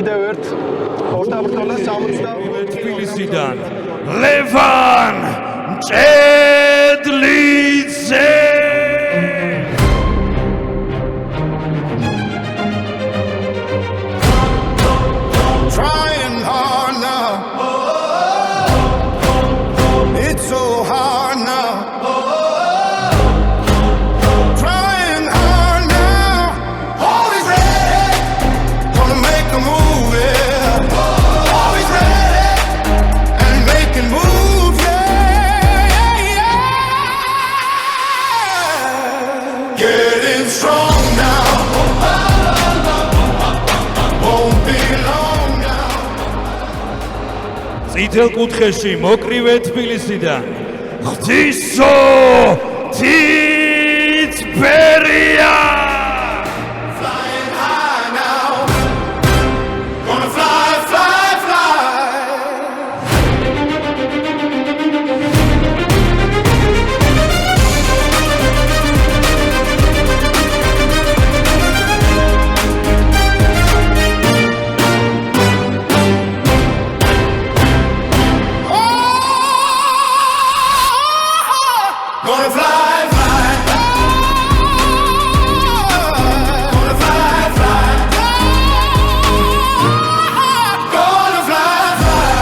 Devert, ორთაბრძოლა 60 თბილისიდან ლევან მჭედლიძე Trying hard now. It's so hard now. Trying hard now. Always ready. Gonna make a move, yeah. Always ready. And making moves, yeah. Getting strong now. Won't be long now. წითელ კუთხეში მოკრივე თბილისიდან ღვთისო თიცბერია Flying high now. Gonna fly, fly, fly. Gonna fly, fly. Gonna fly, fly. Gonna fly, fly.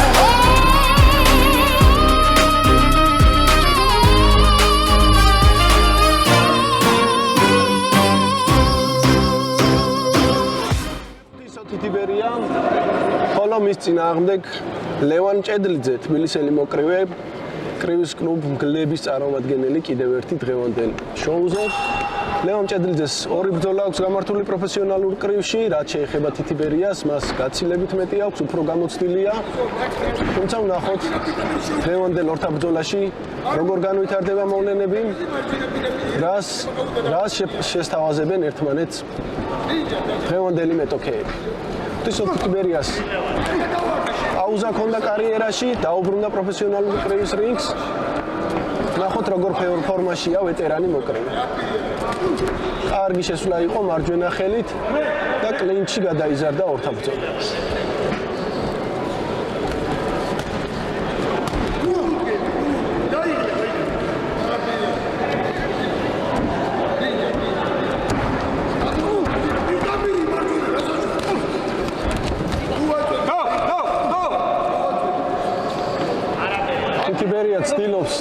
თითიბერია, ხოლო მის წინააღმდეგ ლევან მჭედლიძე, თბილისელი მოკრივე, კრივის კლუბ მგლების წარმომადგენელი კიდევ ერთი დღევანდელ შოუზე. ლევან მჭედლიძეს ორი ბრძოლა აქვს გამართული პროფესიონალურ კრივში, რაც შეეხება თითიბერიას, მას გაცილებით მეტი აქვს, უფრო გამოცდილია. თუმცა ვნახოთ დღევანდელ ორთაბრძოლაში როგორ განვითარდება მოვლენები, რას შესთავაზებენ ერთმანეთს დღევანდელი მეტოქეები. თითიბერიას აუზა ქონდა კარიერაში, დაუბრუნდა პროფესიონალურ კრივის რინგს. ნახოთ როგორ ფორმაშია ვეტერანი მოკრივე. კარგი შესვლა იყო მარჯვენა ხელით და კლინჩში გადაიზარდა ორთაბრძოლა.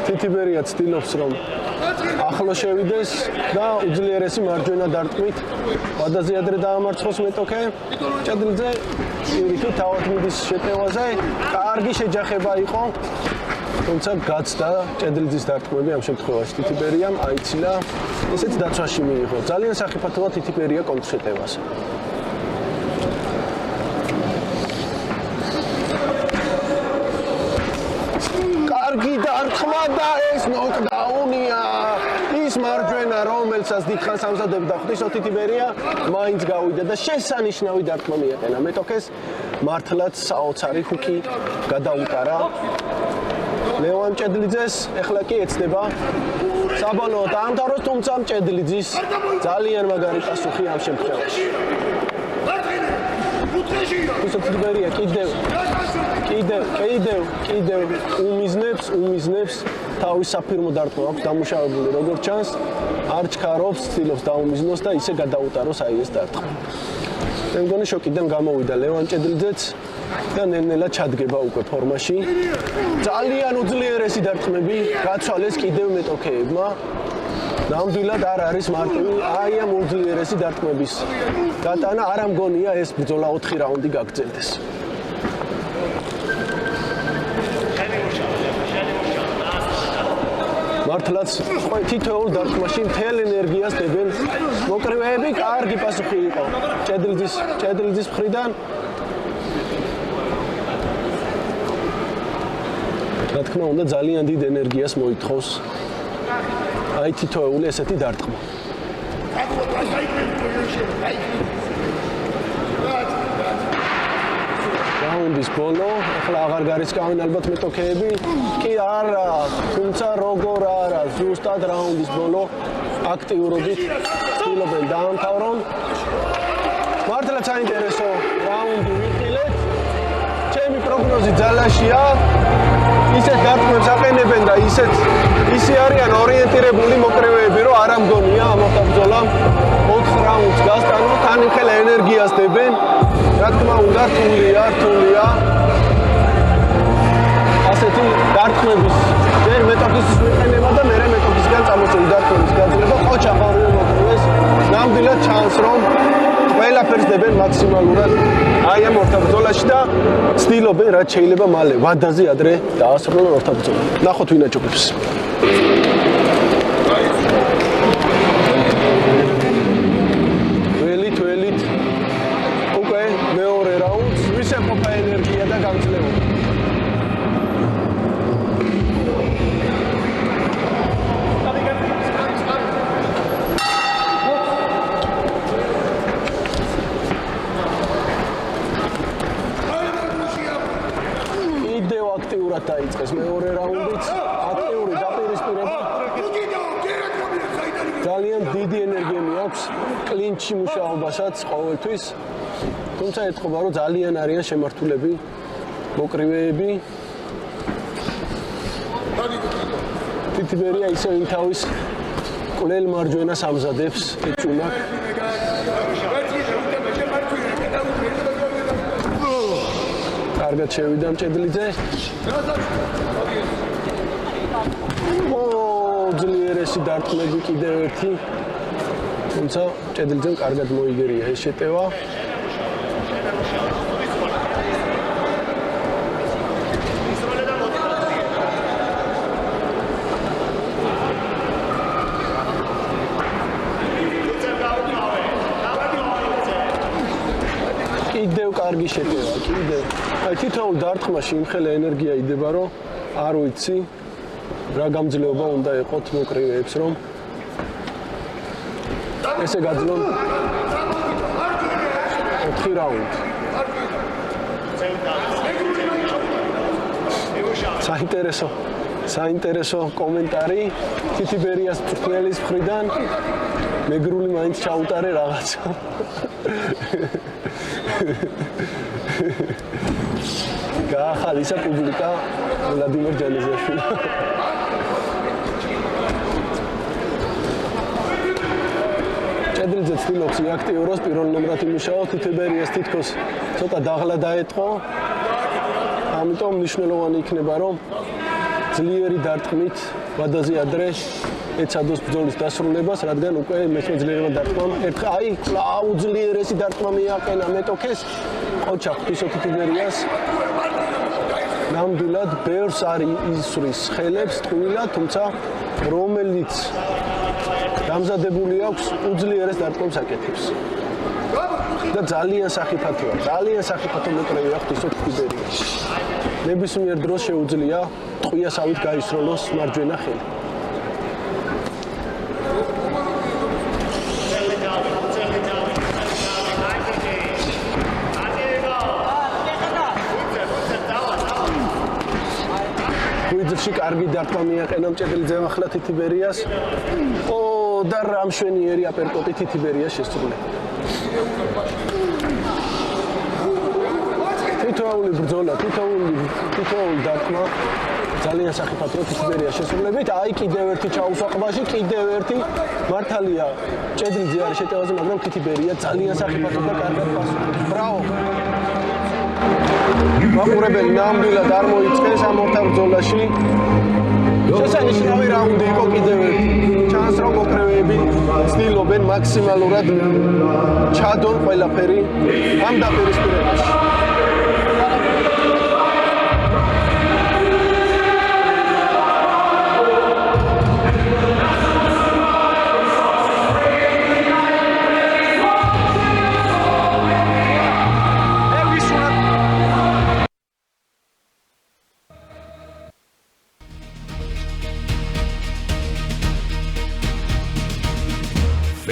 თითიბერია ცდილობს რომ ახლო შევიდეს და უძლიერესი მარჯვენა დარტყმით ვადაზე ადრე დაამარცხოს მეტოქე. მჭედლიძე პირიქით თავად მიდის შეტევაზე, კარგი შეჯახება იყო, თუმცა გაცდა მჭედლიძის დარტყმები ამ შემთხვევაში თითიბერიამ აიცილა, ესეც დაცვაში მიიღო. ძალიან სახიფათოა თითიბერია კონტრშეტევაზე. კარგი დარტყმა და ეს ნოკდაუნია. ის მარჯვენა, რომელსაც დიდხანს ამზადებდა ღვთისო თითიბერია, მაინც გავიდა და შესანიშნავი დარტყმა მიაყენა მეტოქეს. მართლაც საოცარი ხუქი გადაუტარა ლევან მჭედლიძეს. ეხლა კი ეცდება საბოლოოდ დაამთავროს, თუმცა მჭედლიძის ძალიან მაგარი პასუხი ამ შემთხვევაში. ღვთისო თითიბერია კიდევ უმიზნებს თავის საფირმო დარტყმა აქვს დამუშავებული, როგორც ჩანს, არ ჩქარობს, ცდილობს დაუმიზნოს და ისე გადაუტაროს აი ეს დარტყმა. მე მგონი შოკიდან გამოვიდა ლევან მჭედლიძეც და ნელ-ნელა ჩადგება უკვე ფორმაში. ძალიან უძლიერესი დარტყმები გაცვალეს კიდევ მეტოქეებმა. ნამდვილად არ არის მარტივი აი ამ უძლიერესი დარტყმების გატანა. არ ამგონია ეს ბრძოლა 4 რაუნდი გაგრძელდეს. მართლაც თითოეულ დარტყმაში მთელ ენერგიას დებენ მოკრივეები. კარგი პასუხი იყო მჭედლიძის მხრიდან. რა თქმა უნდა ძალიან დიდ ენერგიას მოითხოვს აი თითოეული ესეთი დარტყმა. რაუნდის ბოლო, ახლა აღარ გარისკავენ ალბათ მეტოქეები, კი არა, თუმცა როგორ არა, ზუსტად რაუნდის ბოლო აქტიურობით ცდილობენ დაამთავრონ. მართლაც საინტერესო რაუნდი ვიხილე. პაუზი ძალაშია. ისეთ დარტყმებს აყენებენ და ისე არიან ორიენტირებული მოკრევეები, რომ არ ამგონია ამ მოხდობამ 4 რაუნდს გასტანო, თან ხელა ენერგიას დებენ. რა თქმა უნდა, რთულია. ასეთი დარტყმების ჯერ მეტოქის მიყენება და მერე მეტოქისგან წამოწევი დარტყმების გაძლება ყოჩახ ორივე მოკრევეს ნამდვილად ჩანს, რომ ყველაფერს დებენ მაქსიმალურად აი ამ ორთაბრძოლაში და ცდილობენ რაც შეიძლება მალე ვადაზე ადრე დაასრულონ ორთაბრძოლა. ნახოთ ვინ აჭობებს. ველით უკვე მეორე რაუნდს ვისე ყოფა ენერგია და გამძლეობა. აქტიურად დაიწყეს მეორე რაუნდიც, აქტიური დაპირისპირება. ძალიან დიდი ენერგია აქვს კლინჩში მუშაობასაც ყოველთვის. თუმცა ეთქობა, რომ ძალიან არიან შემართულები მოკრივეები. თითბერია ისე ინთავის კვლელ მარჯვენას ამზადებს ეჭუნაკ. კარგად შევიდა მჭედლიძე. ძლიერესი დარტყმები კიდევ ერთი. თუმცა მჭედლიძემ კარგად მოიგერია ეს შეტევა. კიდევ კარგი შეტევა, კიდევ. აი თითოეულ დარტყმაში იმხელა ენერგია იდება, რომ არ ვიცი რა გამძლეობა უნდა ეყოთ მოკრივეებს, რომ ესე გაძლონ 4 რაუნდი. საინტერესო კომენტარი თითიბერიას მწვრთნელის მხრიდან მეგრული მაინც ჩაუტარე რაღაცა. გაახალისა პუბლიკა ვლადიმერ ჯანიზაშვილი. ჭედლიძე ცდილობს იაქტიუროს პირველ ნომრად იმუშაოს, თითებერიას თითქოს ცოტა დაღლა დაეტყო. ამიტომ მნიშვნელოვანი იქნება, რომ ძლიერი დარტყმით ვადაზე ადრე ეცადოს ბრძოლის დასრულებას, რადგან უკვე მესმე ძლიერმა დარტყმამ აი კлау ძლიერესი დარტყმა მიაყენა მეტოქეს ყოჩა ღვთისმეტყველიას. ნამდვილად ბევრს არის ისვრის ხელებს ტყუილად, თუმცა რომელიც დამზადებული აქვს უძლიერეს დარტყმებს აკეთებს. და ძალიან სახიფათო მოკრევია ღვთისმეტყველიას. ნებისმიერ დროს შეუძლია ტყვიასავით გაისროლოს მარჯვენა ხელი. ღვიძლში კარგი დარტყმა მიაყენა მჭედლიძემ ახლა თითიბერიას. და რამშვენიერი აპერკოტი თითიბერიას შესრულა. თითოეული ბრძოლა, თითოეული დარტყმა ძალიან სახიფათოა თითიბერიას შესრულებით. აი კიდევ ერთი ჩაუსვა ყბაში, კიდევ ერთი მართალია მჭედლიძე არის შეტევაზე, მაგრამ თითიბერია ძალიან სახიფათო და კარგად პასუხობს. ბრავო! მაყურებელი ნამდვილად არ მოიწყეს ამ ორთაბრძოლაში. შესანიშნავი რაუნდი იყო კიდევ ერთი. ჩანს რომ მოკრევეები ცდილობენ მაქსიმალურად ჩადონ ყველაფერი ამ დაპირისპირებაში.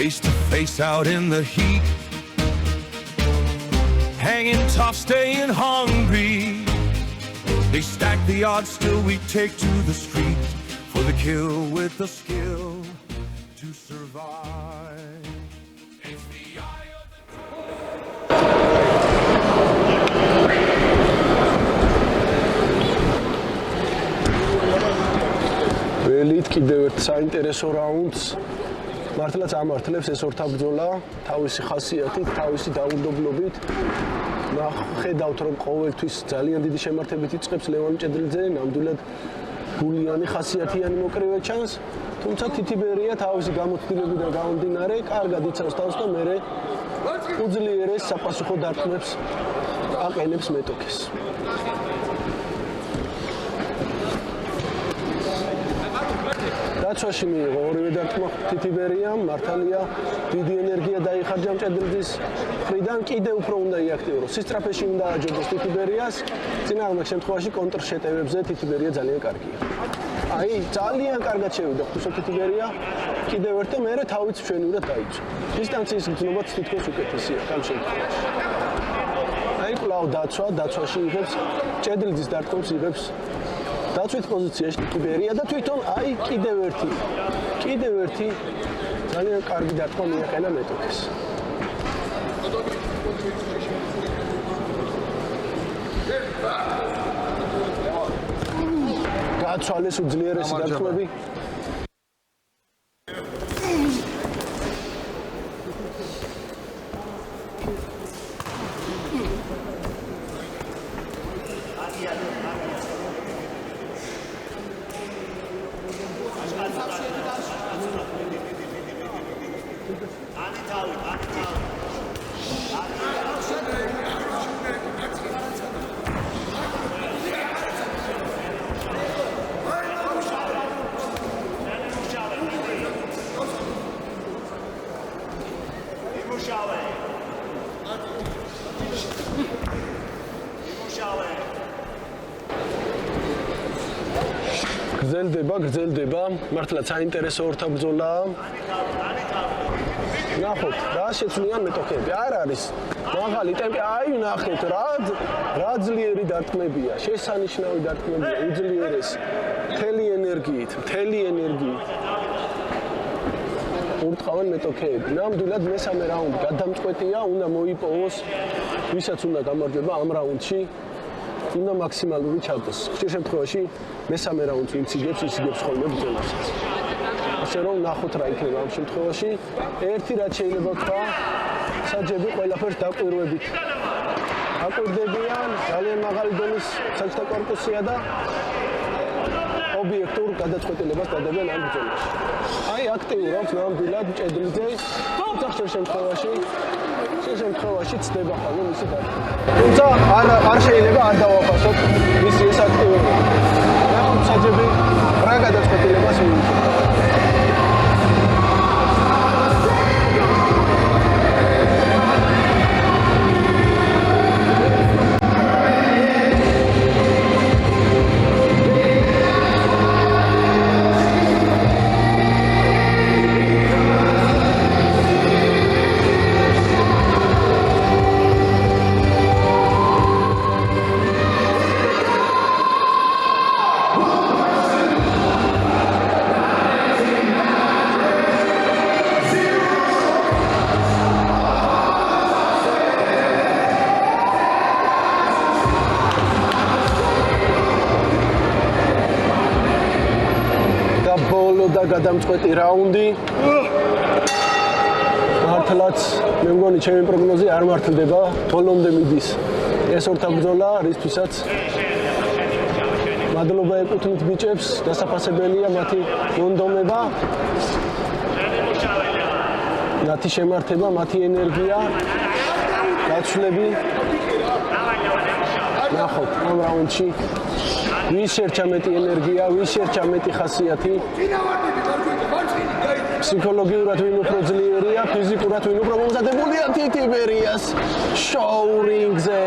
Face to face out in the heat, hanging tough, staying hungry. They stack the odds, still we take to the street for the kill with the skill to survive. It's the eye of the კიდევ ერთ საინტერესო რაუნდს მართლაც ამართლებს ეს ორთაბრძოლა თავისი ხასიათით, თავისი დაუნდობლობით. ხედავთ რომ ყოველთვის ძალიან დიდი შემართებით იწყებს ლევან მჭედლიძე, ნამდვილად გულიანი ხასიათიანი მოკრივე ჩანს, თუმცა თითიბერია თავისი გამოცდილებიდან გამომდინარე, კარგად იცავს თავს და მერე უძლიერეს საპასუხო დარტყმებს აყენებს მეტოქეს. დაცვაში მიიღო ორივე დარტყმა თითიბერიამ, მართალია დიდი ენერგია დაიხარჯა მჭედლიძის მხრიდან, კიდევ უფრო უნდა იაქტიუროს. სისწრაფეში უნდა აჯობოს თითიბერიას, წინააღმდეგ შემთხვევაში კონტრშეტევებზე თითიბერია ძალიან კარგია. აი, ძალიან კარგად შევიდა ხუსო თითიბერია, კიდევ ერთ და მერე თავიც ჩვენივრად დაიწყო. დისტანციის გრძნობაც თითქოს უკეთესია ამ შემთხვევაში. აი, კვლავ დაცვაში იღებს მჭედლიძის დარტყმებს იღებს დაცვით პოზიციაში თითიბერია და თვითონ აი კიდევ ერთი ძალიან კარგი დარტყმა მიაყენა მეტოქეს. გააცვალეს უძლიერესი დარტყმები. გრძელდება, მართლაც საინტერესო ორთაბრძოლაა. ნახოთ, რა შეცვლიან მეტოქები. არ არის მაღალი ტემპი, აი ნახეთ, რა ძლიერი დარტყმებია, შესანიშნავი დარტყმებია, უძლიერესი. მთელი ენერგიით. ურტყავენ მეტოქეები. ნამდვილად მესამე რაუნდი გადამწყვეტია, უნდა მოიპოვოს, ვისაც უნდა გამარჯვება ამ რაუნდში. უნდა მაქსიმალური ჩადოს. ხშირ შემთხვევაში მესამე რაუნდს ვინც იგებს, ის იგებს ხოლმე ბრძოლასაც. ასე რომ ნახოთ რა იქნება ამ შემთხვევაში. ერთი რაც შეიძლება ვთქვა, საჯები ყველაფერს დაკვირვებით. აკვირდებიან, ძალიან მაღალი დონის საჯთა კორპუსია და ობიექტურ გადაწყვეტილებას დადებენ ამ ბრძოლაში. აი აქტიურობს ნამდვილად მჭედლიძე, თუმცა ხშირ შემთხვევაში ცდება ხოლმე მისი დარტყმა. თუმცა არ შეიძლება არ დავაფასოთ მისი ეს აქტიურობა. ნახოთ საჯები რა გადაწყვეტილებას მიიღო. გადამწყვეტი რაუნდი. მართლაც მე მგონი ჩემი პროგნოზი არ მართლდება, ბოლომდე მიდის ეს ორთაბრძოლა, რისთვისაც მადლობა ეკუთვნით ბიჭებს, დასაფასებელია მათი მონდომება, მათი შემართება, მათი ენერგია, გაცვლები. ნახოთ ამ რაუნდში ვის შერჩა მეტი ენერგია, ვის შერჩა მეტი ხასიათი. ფსიქოლოგიურად ვინ უფრო ძლიერია, ფიზიკურად ვინ უფრო მომზადებულია თითიბერიას შოუ რინგზე.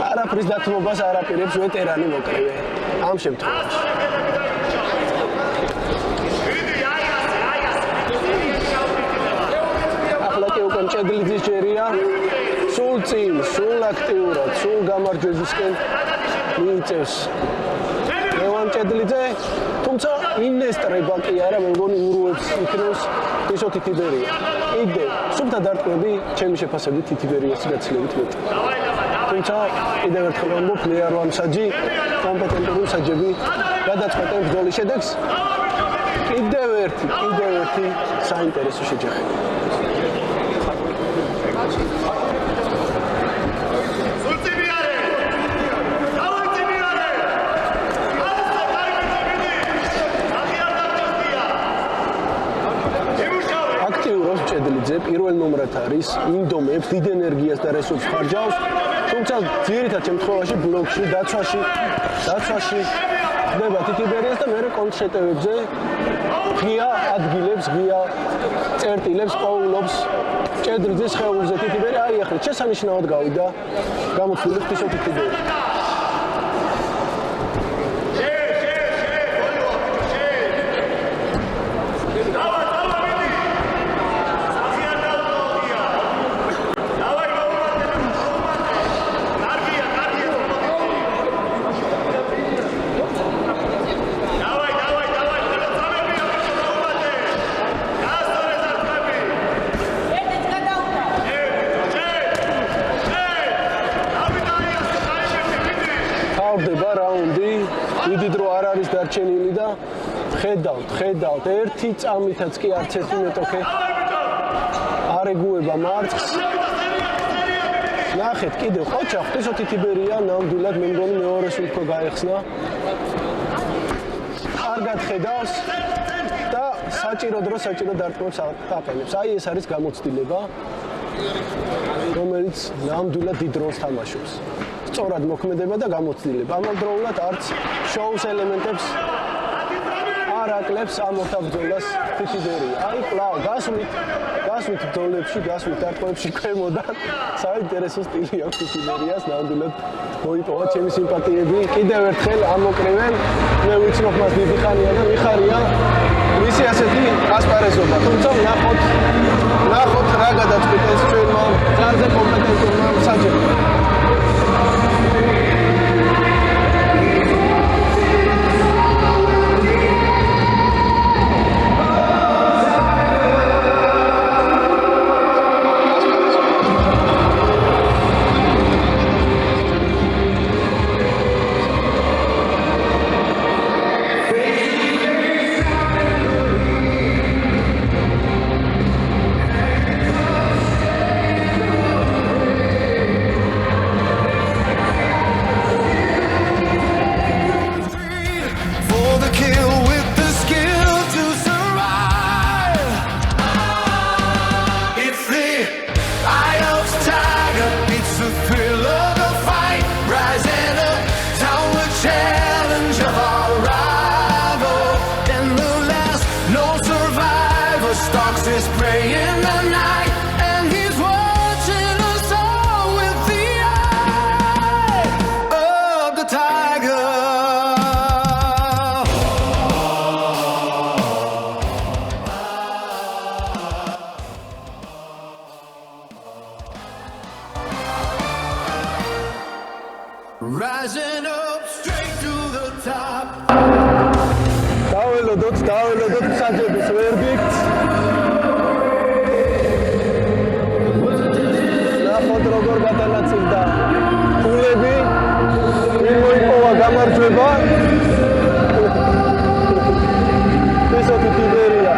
არაფრის დათმობას არ აპირებს ვეტერანი მოკრივე ამ შემთხვევაში. ახლა კი უკვე მჭედლიძის ჯერია, სულ წინ, სულ აქტიურად, სულ გამარჯვებისკენ მიიწევს ლევან მჭედლიძე, თუმცა ინესტრება კი არა, მე მგონი ურუებს იქნევს ისო თითიბერია. კიდევ სუფთა დარტყმები ჩემი შეფასებით თითიბერიას გაცილებით მეტი. თუმცა კიდევ ერთხელ ვამბობ, მე არ ვამსაჯი კომპეტენტური მსაჯები გადაწყვეტენ ბრძოლის შედეგს. კიდევ ერთი საინტერესო შეჯახი. აქტიურობს ჭედლიძე, პირველ ნომრად არის, ინდომებს, დიდ ენერგიას და რესურსს ხარჯავს, თუმცა ძირითად შემთხვევაში ბლოკში, დაცვაში ხდება თითიბერიას და მერე კონტრშეტევებზე ღია ადგილებს, ღია წერტილებს პოულობს ჭედლიძეს ხეულზე თითიბერი. აი ახლა შესანიშნავად გავიდა გამოთვლილი ღვთისმშობ თითიბერი. თავდება რაუნდი, დიდი დრო არ არის დარჩენილი და ხედავთ, ერთი წამითაც კი არც ერთი მეტოქე არ ეგუება მარცხს. ნახეთ, კიდევ ხოჩა ღვთისმო თითიბერია ნამდვილად მე მგონი მეორეს უფრო გაეხსნა. კარგად ხედავს და საჭირო დარტყმებს აყენებს. აი ეს არის გამოცდილება, რომელიც ნამდვილად დიდ როლს თამაშობს. სწორად მოქმედება და გამოცდილება. ამავდროულად არც შოუს ელემენტებს არ აკლებს ამ ოთაბრძოლას თითიბერია. აი კვლავ გასვით ბრძოლებში, გასვით დარტყმებში ქვემოდან საინტერესო სტილი აქვს თითიბერიას, ნამდვილად მოიპოვა ჩემი სიმპათიები. კიდევ ერთხელ ამოკრივენ, მე ვიცნობ მას დიდი ხანია და მიხარია მისი ასეთი ასპარეზობა. თუმცა ნახოთ რა გადაწყვეტეს ჩვენმა ძალზე კომპეტენტურმა მსაჯებმა. Stalks his prey in the night, and he's watching us all with the eye of the tiger. Rising up straight to the top. დაველოდოთ მსაჯების ვერდიქტს. ნახოთ როგორ გადანაწილდა ფულები, ვინ მოიპოვა გამარჯვება. ღვთისმო თითიბერია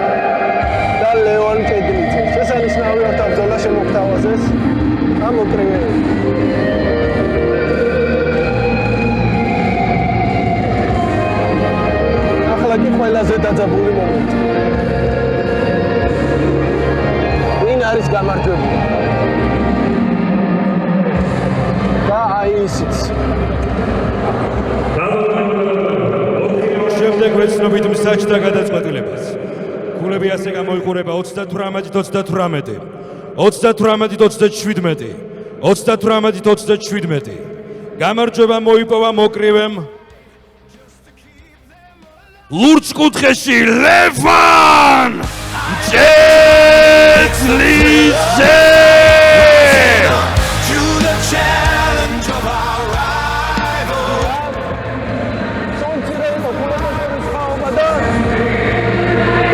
და ლევან ჭედლიძე. შესანიშნავი ოთაბრძოლა შემოგთავაზეს ამოკრივენ. ახლა ყველაზე დაძაბული მომენტი. ვინ არის გამარჯვებული? და აი ისიც. შემდეგ ვეცნობით მსაჯთა გადაწყვეტილებას. ქულები ასე გამოიყურება 38-38, 38-37, 38-37. გამარჯვება მოიპოვა მოკრივემ ლურჯ კუთხეში ლევან ჭედლიძე. To the challenge of our rival.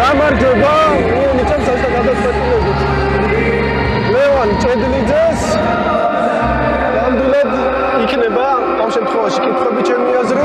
გამარჯვება მიანი ჩემსა გადაწყვეტილებით ლევან ჭედლიძეს. ნამდვილად იქნება შემთხვევაში კითხვები ჩემი აზრით